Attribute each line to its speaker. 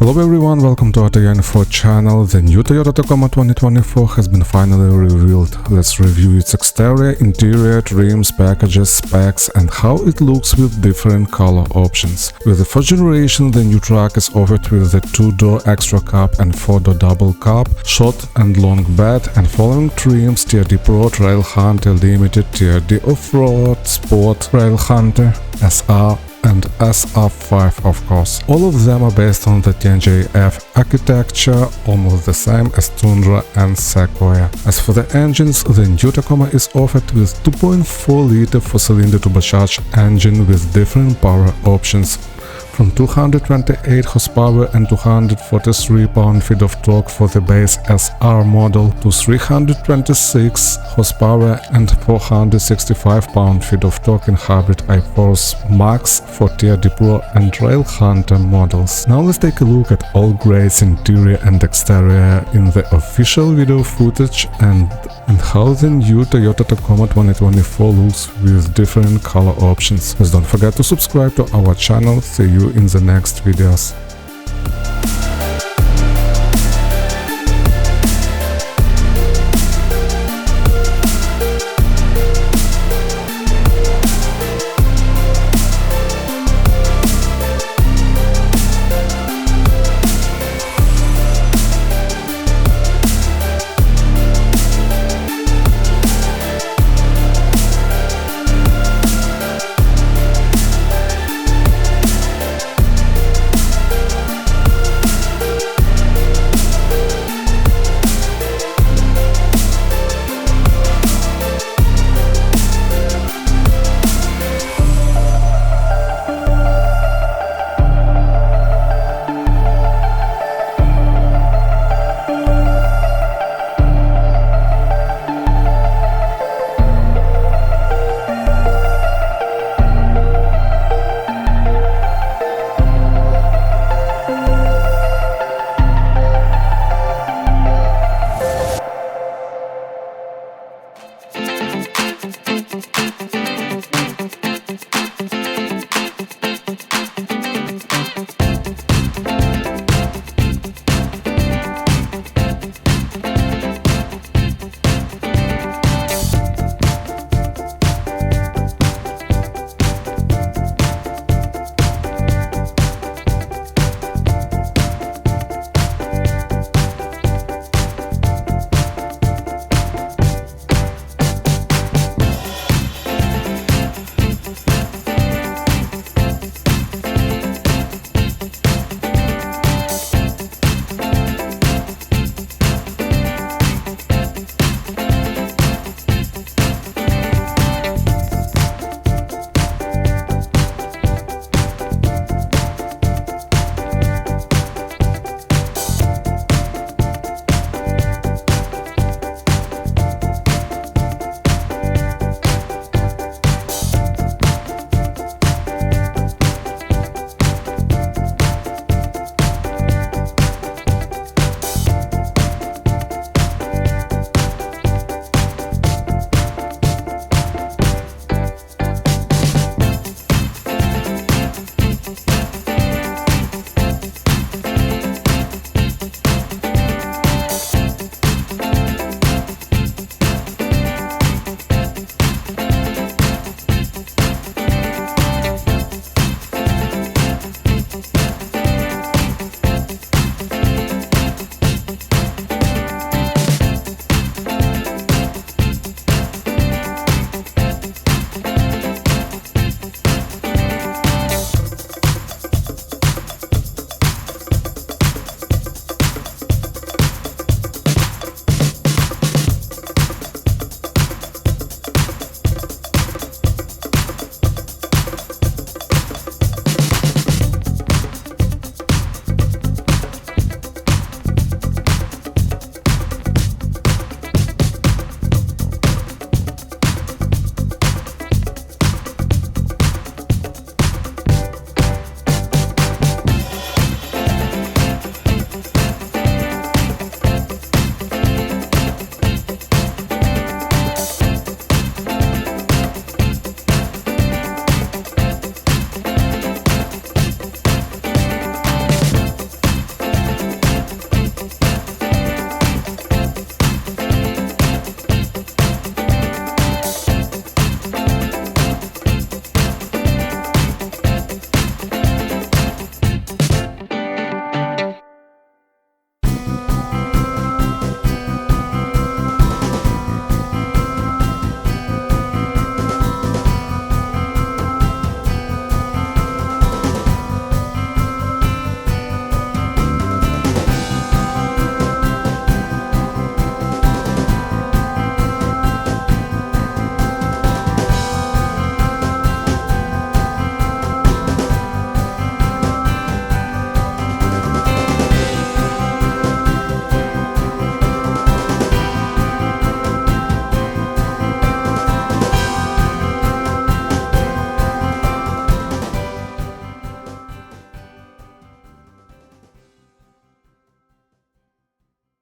Speaker 1: Hello everyone, welcome to our TNGA-F channel. The new Toyota Tacoma 2024 has been finally revealed. Let's review its exterior, interior, trims, packages, specs and how it looks with different color options. With the first generation, the new truck is offered with the 2-door XtraCab and 4-door double cab, short and long bed, and following trims: TRD Pro, TrailHunter Limited, TRD Off-Road, Sport, TrailHunter, SR and SR5 of course. All of them are based on the TNGA-F architecture, almost the same as Tundra and Sequoia. As for the engines, the new Tacoma is offered with 2.4-liter 4-cylinder turbocharged engine with different power options, from 228 horsepower and 243 pound-feet of torque for the base SR model to 326 horsepower and 465 pound-feet of torque in hybrid I-Force Max for TRD Pro and TrailHunter models. Now let's take a look at all grades, interior and exterior in the official video footage and how the new Toyota Tacoma 2024 looks with different color options. Please don't forget to subscribe to our channel. See you in the next videos.